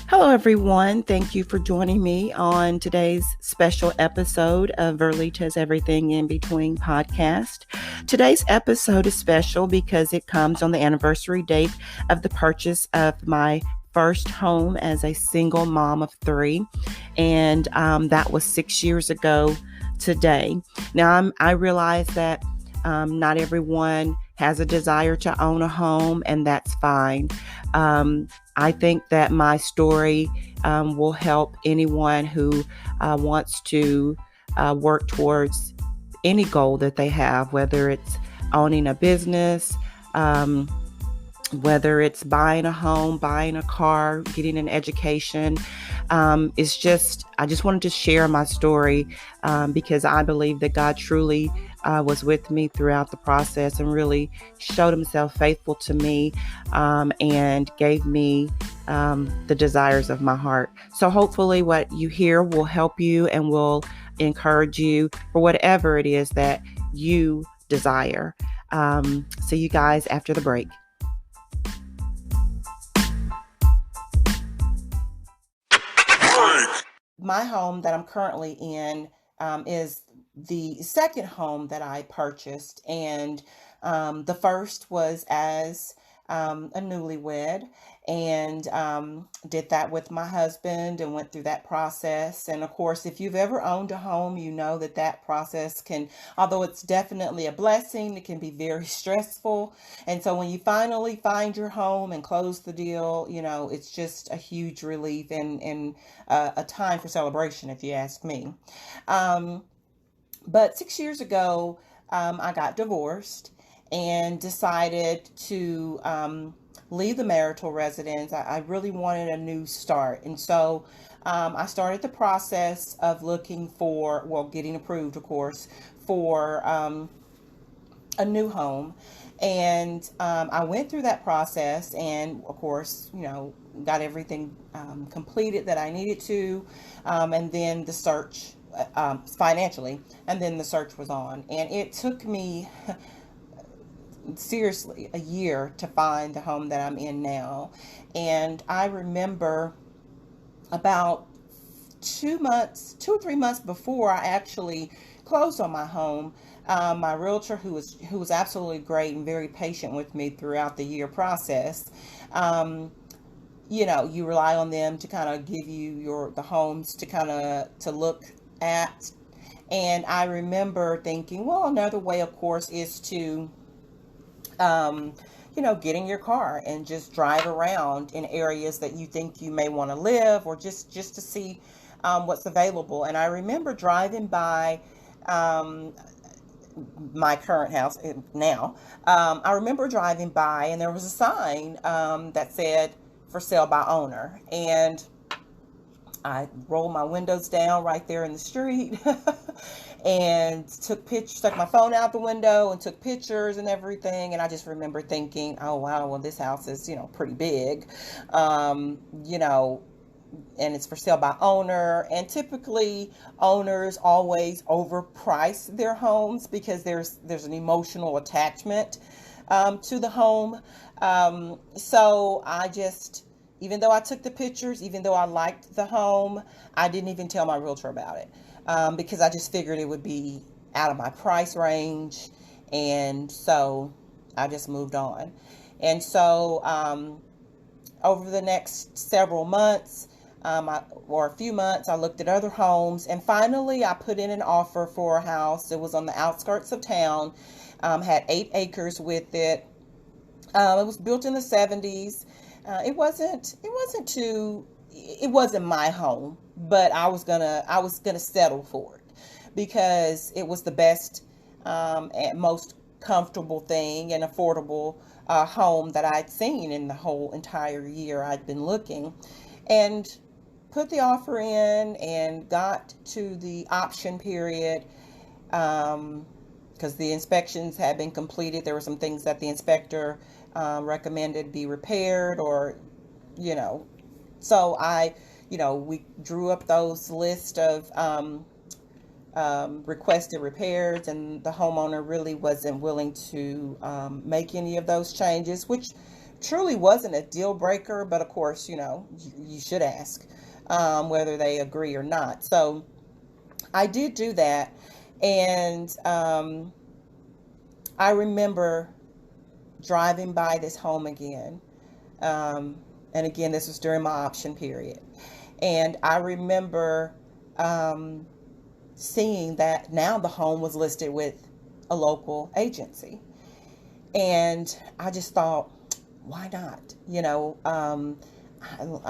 Hello, everyone. Thank you for joining me on today's special episode of Verlita's Everything in Between podcast. Today's episode is special because it comes on the anniversary date of the purchase of my first home as a single mom of three, and that was 6 years ago today. Now, I realize that not everyone has a desire to own a home, and that's fine. I think that my story will help anyone who wants to work towards any goal that they have, whether it's owning a business, whether it's buying a home, buying a car, getting an education. I just wanted to share my story because I believe that God truly was with me throughout the process and really showed himself faithful to me and gave me the desires of my heart. So hopefully what you hear will help you and will encourage you for whatever it is that you desire. See you guys after the break. My home that I'm currently in is the second home that I purchased, and the first was as a newlywed, and did that with my husband and went through that process. And of course, if you've ever owned a home, you know that that process can, although it's definitely a blessing, it can be very stressful. And so when you finally find your home and close the deal, it's just a huge relief and a time for celebration, if you ask me. But 6 years ago, I got divorced and decided to leave the marital residence. I really wanted a new start. And so I started the process of looking for, well, getting approved, of course, for a new home. And I went through that process and, of course, got everything completed that I needed to. And then the search financially, and then the search was on. And it took me seriously a year to find the home that I'm in now. And I remember about 2 or 3 months before I actually closed on my home, my realtor, who was absolutely great and very patient with me throughout the year process, you rely on them to kind of give you the homes to kind of to look at. And I remember thinking, well, another way, of course, is to get in your car and just drive around in areas that you think you may want to live, or just to see what's available. And I remember driving by my current house now. I remember driving by, and there was a sign that said "For sale by owner," and I rolled my windows down right there in the street and took pictures, stuck my phone out the window and took pictures and everything. And I just remember thinking, oh, wow, well, this house is, pretty big, and it's for sale by owner. And typically owners always overprice their homes because there's an emotional attachment to the home. So I just, even though I took the pictures, even though I liked the home, I didn't even tell my realtor about it because I just figured it would be out of my price range. And so I just moved on. And so over the next several months, or a few months, I looked at other homes, and finally I put in an offer for a house. It was on the outskirts of town, had 8 acres with it. It was built in the 70s. It wasn't my home, but I was gonna settle for it because it was the best and most comfortable thing and affordable home that I'd seen in the whole entire year I'd been looking. And put the offer in and got to the option period, because the inspections had been completed. There were some things that the inspector recommended be repaired, or so we drew up those list of requested repairs, and the homeowner really wasn't willing to make any of those changes, which truly wasn't a deal breaker, but of course, you should ask whether they agree or not. So I did do that. And I remember driving by this home again. Um, and again, this was during my option period. And I remember um, seeing that now the home was listed with a local agency. And I just thought, why not? I'm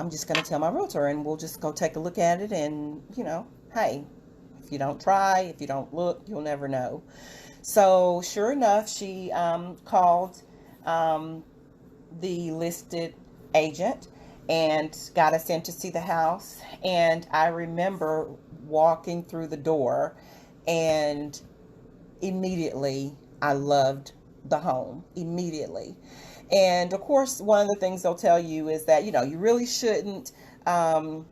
just going to tell my realtor and we'll just go take a look at it. And, hey, if you don't try, if you don't look, you'll never know. So sure enough, she called the listed agent and got us in to see the house. And I remember walking through the door, and immediately I loved the home immediately. And of course, one of the things they'll tell you is that, um,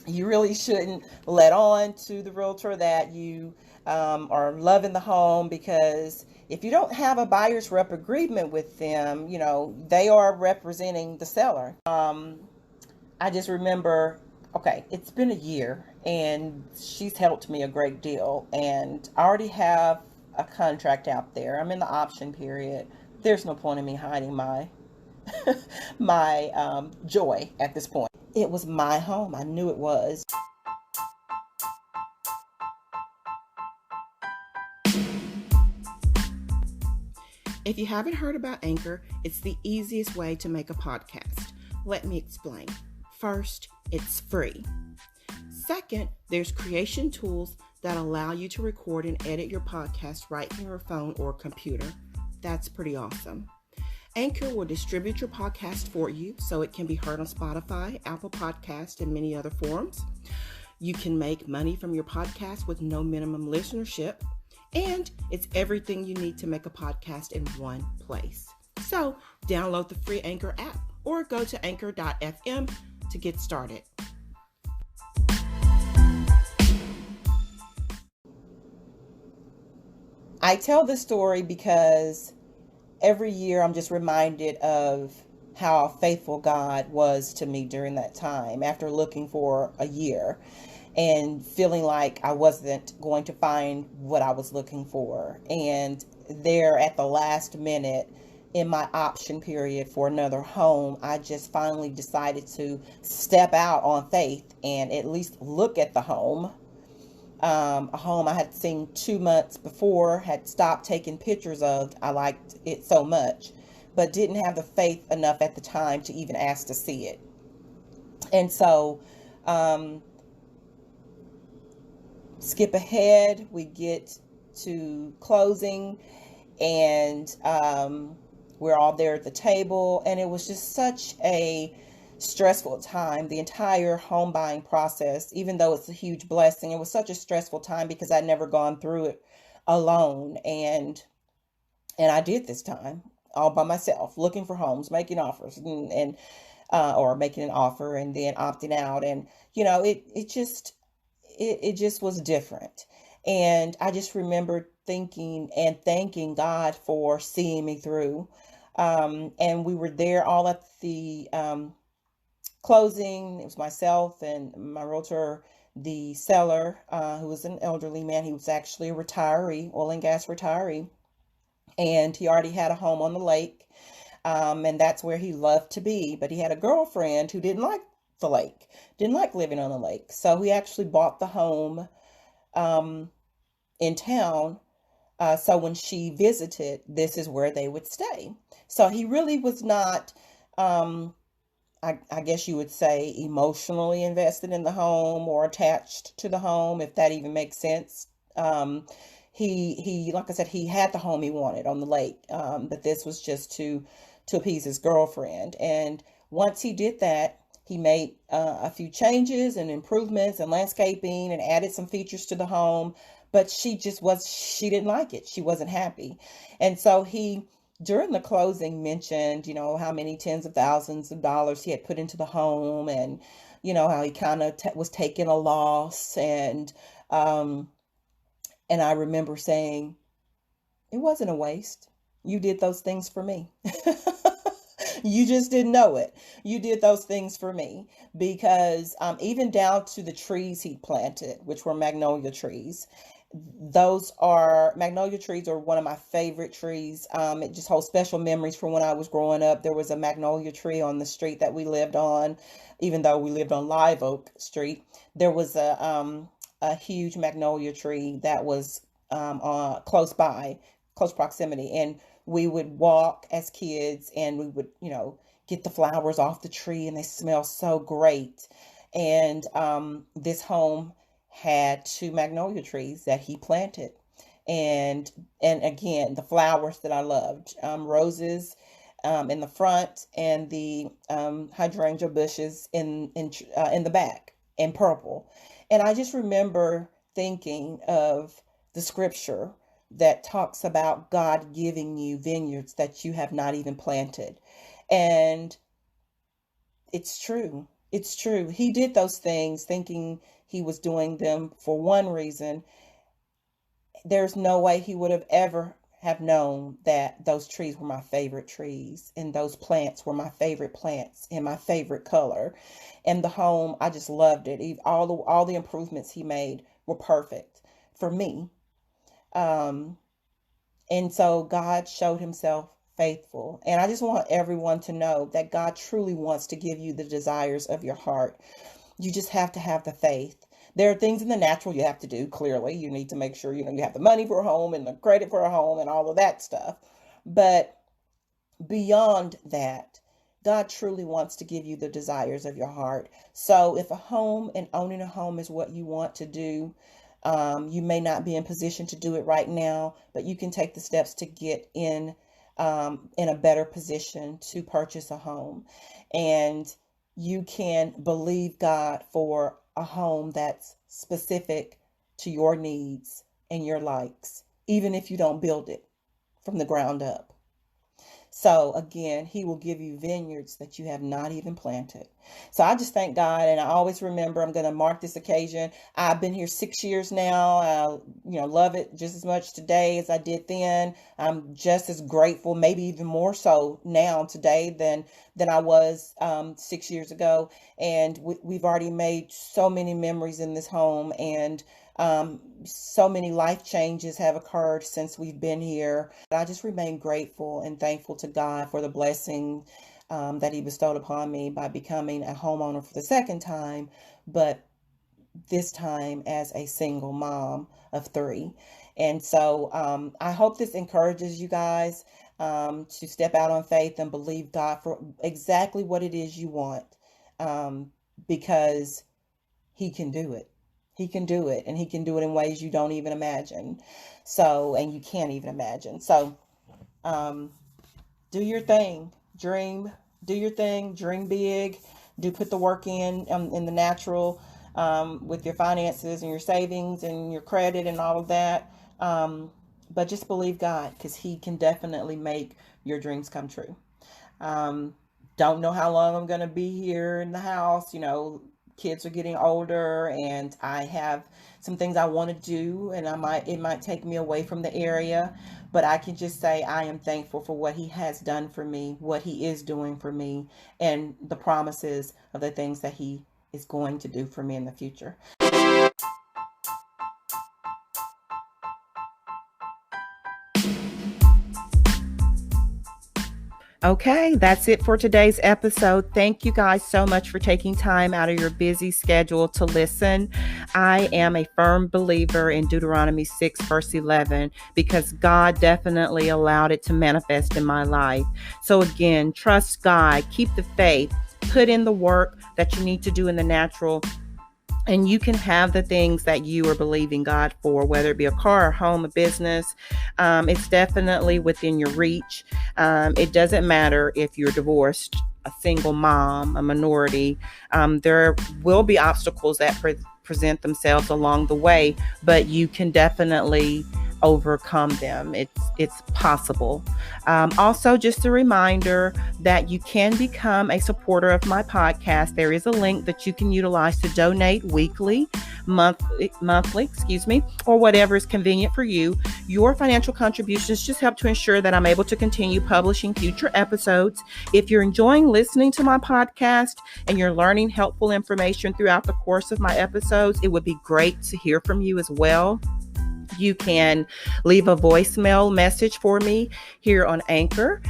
you really shouldn't let on to the realtor that you are loving the home, because if you don't have a buyer's rep agreement with them, they are representing the seller. I just remember, okay, it's been a year and she's helped me a great deal, and I already have a contract out there. I'm in the option period. There's no point in me hiding my my joy at this point. It was my home. I knew it was. If you haven't heard about Anchor, it's the easiest way to make a podcast. Let me explain. First, it's free. Second, there's creation tools that allow you to record and edit your podcast right from your phone or computer. That's pretty awesome. Anchor will distribute your podcast for you so it can be heard on Spotify, Apple Podcasts, and many other forums. You can make money from your podcast with no minimum listenership, and it's everything you need to make a podcast in one place. So download the free Anchor app or go to anchor.fm to get started. I tell this story because every year I'm just reminded of how faithful God was to me during that time, after looking for a year and feeling like I wasn't going to find what I was looking for. And there at the last minute in my option period for another home, I just finally decided to step out on faith and at least look at the home. A home I had seen 2 months before, had stopped taking pictures of. I liked it so much, but didn't have the faith enough at the time to even ask to see it. And so, skip ahead, we get to closing, and we're all there at the table, and it was just such a stressful time. The entire home buying process, even though it's a huge blessing, it was such a stressful time because I'd never gone through it alone, and I did this time all by myself, looking for homes, making offers, and or making an offer and then opting out. And it just was different. And I just remember thinking and thanking God for seeing me through. And we were there all at the closing. It was myself and my realtor, the seller, who was an elderly man. He was actually a retiree, oil and gas retiree, and he already had a home on the lake. And that's where he loved to be. But he had a girlfriend who didn't like the lake, didn't like living on the lake. So he actually bought the home in town. So when she visited, this is where they would stay. So he really was not, I guess you would say, emotionally invested in the home or attached to the home, if that even makes sense. He, like I said, he had the home he wanted on the lake, but this was just to appease his girlfriend. And once he did that, he made a few changes and improvements and landscaping and added some features to the home, but she didn't like it. She wasn't happy. And so he, during the closing, mentioned, how many tens of thousands of dollars he had put into the home, and, how he kind of was taking a loss. And I remember saying, it wasn't a waste. You did those things for me. You just didn't know it. You did those things for me because even down to the trees he planted, which were magnolia trees. Those are magnolia trees are one of my favorite trees. It just holds special memories from when I was growing up. There was a magnolia tree on the street that we lived on, even though we lived on Live Oak Street. There was a huge magnolia tree that was close by, close proximity, and we would walk as kids, and we would, get the flowers off the tree, and they smell so great. And this home had two magnolia trees that he planted, and again, the flowers that I loved, roses in the front, and the hydrangea bushes in the back, and purple. And I just remember thinking of the scripture that talks about God giving you vineyards that you have not even planted. And it's true. It's true. He did those things thinking he was doing them for one reason. There's no way he would have ever have known that those trees were my favorite trees, and those plants were my favorite plants and my favorite color. And the home, I just loved it. All the improvements he made were perfect for me. Um, and so God showed himself faithful. And I just want everyone to know that God truly wants to give you the desires of your heart. You just have to have the faith. There are things in the natural you have to do. Clearly, you need to make sure, you have the money for a home and the credit for a home and all of that stuff. But beyond that, God truly wants to give you the desires of your heart. So if a home and owning a home is what you want to do, you may not be in position to do it right now, but you can take the steps to get in a better position to purchase a home. And you can believe God for a home that's specific to your needs and your likes, even if you don't build it from the ground up. So again, he will give you vineyards that you have not even planted. So I just thank God, and I always remember I'm going to mark this occasion. I've been here 6 years now. I, love it just as much today as I did then. I'm just as grateful, maybe even more so now today than I was 6 years ago. And we've already made so many memories in this home, and so many life changes have occurred since we've been here. I just remain grateful and thankful to God for the blessing that he bestowed upon me by becoming a homeowner for the second time, but this time as a single mom of three. And so I hope this encourages you guys to step out on faith and believe God for exactly what it is you want, because he can do it. He can do it, and he can do it in ways you don't even imagine. So, and you can't even imagine. So, do your thing, do your thing, dream big, put the work in the natural, with your finances and your savings and your credit and all of that. But just believe God, because he can definitely make your dreams come true. Don't know how long I'm going to be here in the house. Kids are getting older, and I have some things I want to do, and it might take me away from the area, but I can just say I am thankful for what he has done for me, what he is doing for me, and the promises of the things that he is going to do for me in the future. Okay, that's it for today's episode. Thank you guys so much for taking time out of your busy schedule to listen. I am a firm believer in Deuteronomy 6, verse 11, because God definitely allowed it to manifest in my life. So again, trust God, keep the faith, put in the work that you need to do in the natural, and you can have the things that you are believing God for, whether it be a car, a home, a business. It's definitely within your reach. It doesn't matter if you're divorced, a single mom, a minority. There will be obstacles that present themselves along the way, but you can definitely overcome them. It's possible. Also, just a reminder that you can become a supporter of my podcast. There is a link that you can utilize to donate weekly. monthly, or whatever is convenient for you. Your financial contributions just help to ensure that I'm able to continue publishing future episodes. If you're enjoying listening to my podcast and you're learning helpful information throughout the course of my episodes, it would be great to hear from you as well. You can leave a voicemail message for me here on Anchor,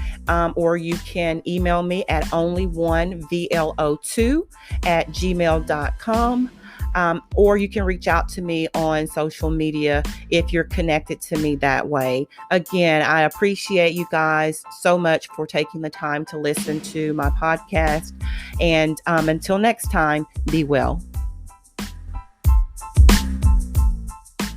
or you can email me at only1vlo2@gmail.com. Or you can reach out to me on social media if you're connected to me that way. Again, I appreciate you guys so much for taking the time to listen to my podcast. And until next time, be well.